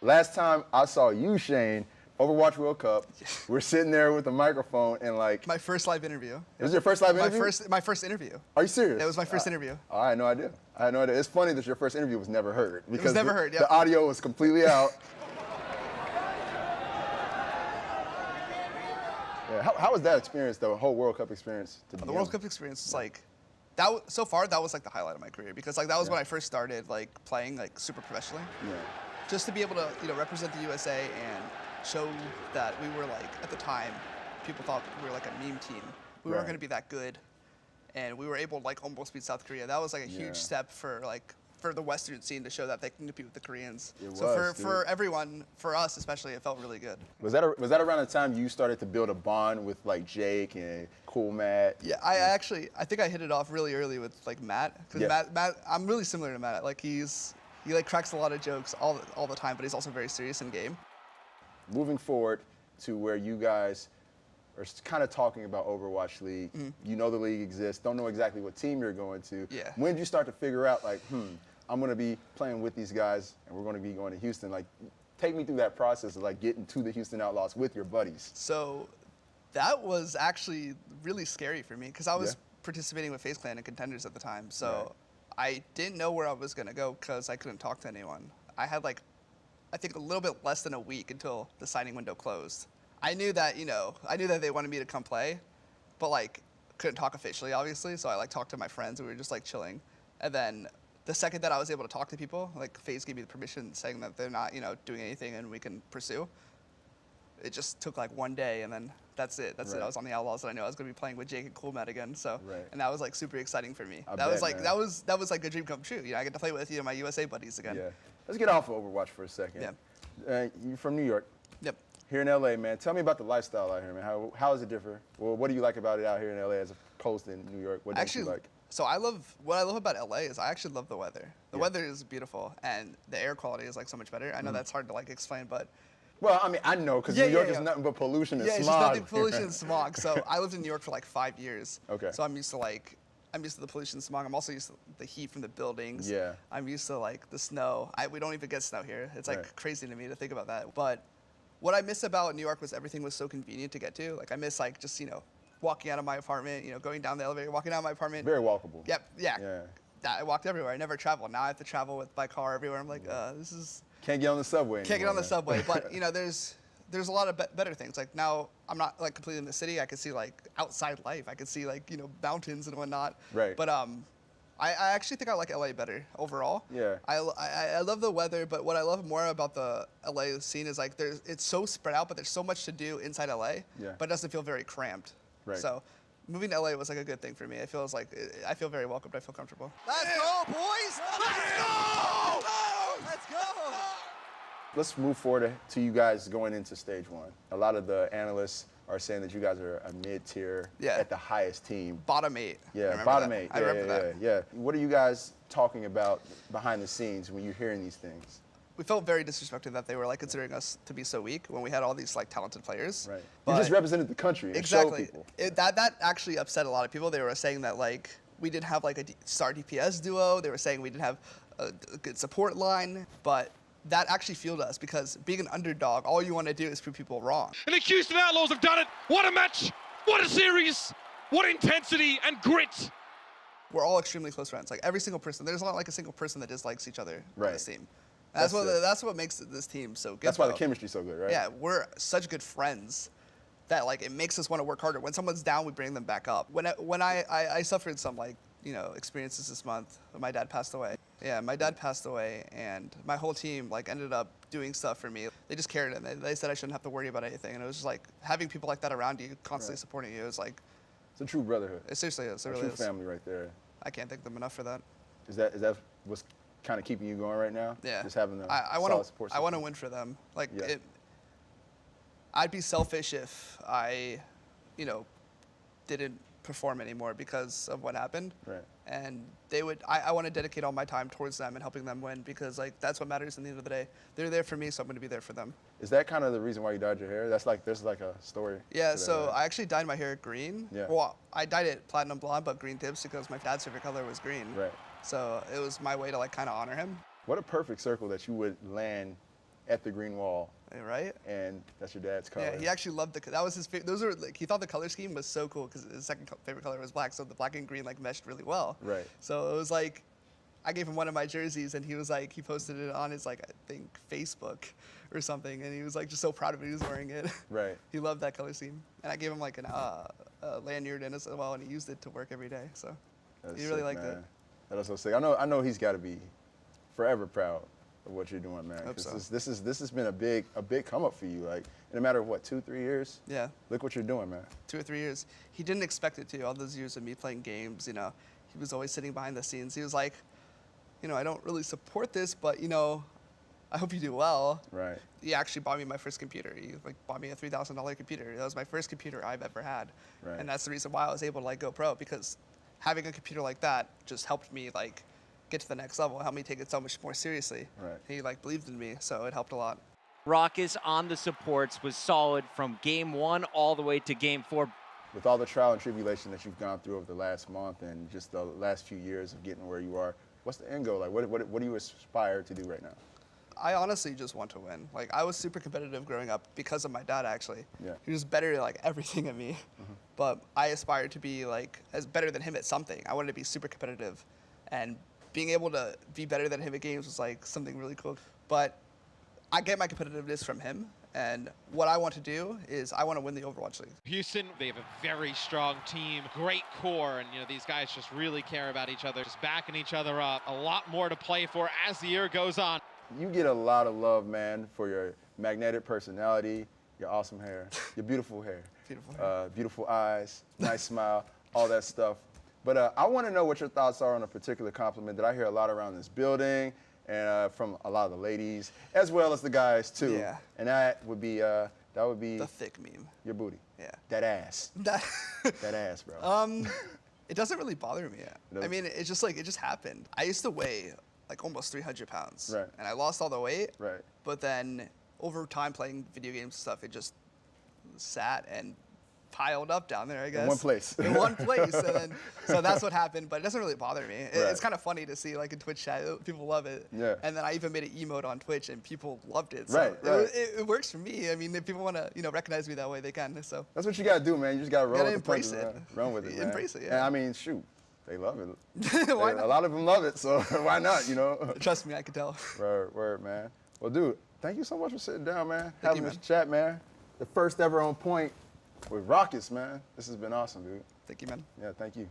Last time I saw you, Shane, Overwatch World Cup, we're sitting there with the microphone and like... My first live interview. It was your first live interview? My first interview. Are you serious? It was my first interview. I had no idea. I had no idea. It's funny that your first interview was never heard. Because it was never heard, yeah. The audio was completely out. Yeah, how was that experience, the whole World Cup experience? The World Cup experience was like, so far that was like the highlight of my career because like that was when I first started like playing like super professionally. Yeah. Just to be able to represent the USA and show that we were like at the time, people thought we were like a meme team. We weren't going to be that good, and we were able to like almost beat South Korea. That was like a huge step for the Western scene to show that they can compete with the Koreans. For everyone, for us especially, it felt really good. Was that around the time you started to build a bond with like Jake and Cool Matt? Yeah, I think I hit it off really early with like Matt, because Matt, I'm really similar to Matt. Like he like cracks a lot of jokes all the time, but he's also very serious in game. Moving forward to where you guys are kind of talking about Overwatch League. You know the league exists, don't know exactly what team you're going to. Yeah. When did you start to figure out like, I'm going to be playing with these guys and we're going to be going to Houston? Like, take me through that process of like getting to the Houston Outlaws with your buddies. So that was actually really scary for me because I was participating with FaZe Clan and Contenders at the time. So I didn't know where I was going to go because I couldn't talk to anyone. I had like, I think a little bit less than a week until the signing window closed. I knew that, they wanted me to come play, but like couldn't talk officially, obviously. So I like talked to my friends and we were just like chilling. And then the second that I was able to talk to people, like FaZe gave me the permission saying that they're not, doing anything and we can pursue. It just took like one day and then that's it. That's it. I was on the Outlaws and I knew I was going to be playing with Jake and Cool Matt again. So, and that was like super exciting for me. That was like a dream come true. I get to play with my USA buddies again. Yeah. Let's get off of Overwatch for a second. Yeah. You're from New York. Yep. Here in LA, man. Tell me about the lifestyle out here, man. How does it differ? Well, what do you like about it out here in LA as opposed to in New York? What don't you like? So what I love about LA is I actually love the weather. The weather is beautiful and the air quality is like so much better. I know that's hard to like explain, but. Well, I mean, I know because New York is nothing but pollution and smog. Yeah, it's just nothing but pollution and smog. So I lived in New York for like 5 years. Okay. So I'm used to the pollution and smog. I'm also used to the heat from the buildings. Yeah. I'm used to like the snow. We don't even get snow here. It's like crazy to me to think about that. But what I miss about New York was everything was so convenient to get to. Like I miss like just, walking out of my apartment, going down the elevator, walking out of my apartment. Very walkable. Yep, yeah. I walked everywhere. I never traveled. Now I have to travel with my car everywhere. I'm like, this is... Can't get on the subway Can't get on the subway. But, there's a lot of better things. Like now I'm not like completely in the city. I can see like outside life. I can see like, mountains and whatnot. Right. But I actually think I like LA better overall. Yeah. I love the weather, but what I love more about the LA scene is like it's so spread out, but there's so much to do inside LA. Yeah. But it doesn't feel very cramped. Right. So moving to LA was like a good thing for me. I feel very welcomed. I feel comfortable. Let's go, boys! Let's go! Let's go! Let's move forward to you guys going into stage one. A lot of the analysts are saying that you guys are a mid-tier at the highest team. Bottom 8. Yeah, bottom 8. I remember that. Yeah. What are you guys talking about behind the scenes when you're hearing these things? We felt very disrespected that they were like considering us to be so weak when we had all these like talented players. Right. You just represented the country and showed people. That actually upset a lot of people. They were saying that like we didn't have like a star DPS duo. They were saying we didn't have a good support line, but that actually fueled us because being an underdog, all you want to do is prove people wrong. And the Houston Outlaws have done it. What a match. What a series. What intensity and grit. We're all extremely close friends. Like every single person. There's not like a single person that dislikes each other on this team. That's what makes this team so good. That's why the chemistry's so good, right? Yeah, we're such good friends that like it makes us want to work harder. When someone's down, we bring them back up. When I suffered some like experiences this month. My dad passed away. Yeah, my dad passed away, and my whole team like ended up doing stuff for me. They just cared, and they said I shouldn't have to worry about anything. And it was just like having people like that around you, constantly supporting you. It's like it's a true brotherhood. It seriously is. It really is. A true family right there. I can't thank them enough for that. Is that what's kind of keeping you going right now? Yeah. Just having a solid support system. I want to win for them. Like I'd be selfish if I, didn't perform anymore because of what happened. Right. And I want to dedicate all my time towards them and helping them win because like that's what matters in the end of the day. They're there for me, so I'm going to be there for them. Is that kind of the reason why you dyed your hair? There's like a story. Yeah, so I actually dyed my hair green. Yeah. Well, I dyed it platinum blonde, but green tips because my dad's favorite color was green. Right. So it was my way to like kind of honor him. What a perfect circle that you would land at the green wall. Right? And that's your dad's color. Yeah, he actually loved that was his favorite. Those are like, he thought the color scheme was so cool because his second favorite color was black, so the black and green like meshed really well. Right. So it was like, I gave him one of my jerseys, and he was like, he posted it on his like, I think Facebook or something, and he was like just so proud of it. He was wearing it. Right. He loved that color scheme, and I gave him like a lanyard in as well, and he used it to work every day. So That's he really sick, liked man. it. That's so sick. I know he's got to be forever proud of what you're doing, man. Hope so. This has been a big come up for you. Like in a matter of what, 2-3 years. Yeah. Look what you're doing, man. 2 or 3 years. He didn't expect it to. All those years of me playing games, you know, he was always sitting behind the scenes. He was like, you know, I don't really support this, but you know, I hope you do well. Right. He actually bought me my first computer. He like bought me a $3,000 computer. That was my first computer I've ever had. Right. And that's the reason why I was able to like go pro, because having a computer like that just helped me like get to the next level, helped me take it so much more seriously. Right. He like believed in me, so it helped a lot. Rawkus on the supports was solid from game 1 all the way to game 4. With all the trial and tribulation that you've gone through over the last month and just the last few years of getting where you are, what's the end goal? Like, what do you aspire to do right now? I honestly just want to win. Like, I was super competitive growing up because of my dad, actually. Yeah. He was better at like everything at me, but I aspired to be like as better than him at something. I wanted to be super competitive, and being able to be better than him at games was like something really cool. But I get my competitiveness from him, and what I want to do is I want to win the Overwatch League. Houston, they have a very strong team, great core, and these guys just really care about each other, just backing each other up. A lot more to play for as the year goes on. You get a lot of love, man, for your magnetic personality, your awesome hair, your beautiful hair, beautiful eyes, nice smile, all that stuff. But I want to know what your thoughts are on a particular compliment that I hear a lot around this building and from a lot of the ladies, as well as the guys too. Yeah. And that would be The thick meme. your booty. Yeah. That ass. That That ass, bro. It doesn't really bother me yet. I mean, it just happened. I used to weigh like almost 300 pounds. Right. And I lost all the weight. Right. But then over time playing video games and stuff, it just sat and piled up down there, I guess. In one place. In one place. And then, so that's what happened, but it doesn't really bother me. Right. It's kind of funny to see, like in Twitch chat, people love it. Yeah. And then I even made an emote on Twitch and people loved it. So Right, right. It works for me. I mean, if people want to, recognize me that way, they can. So That's what you got to do, man. You just got to roll with the embrace punches, it. man. Run with it, man. Embrace it, yeah. And I mean, shoot, they love it. Why not? A lot of them love it, so why not, Trust me, I can tell. Word, man. Well, dude, thank you so much for sitting down, man. Thank you, Having this man. chat, man. The first ever On Point with Rawkus, man. This has been awesome, dude. Thank you, man. Yeah, thank you.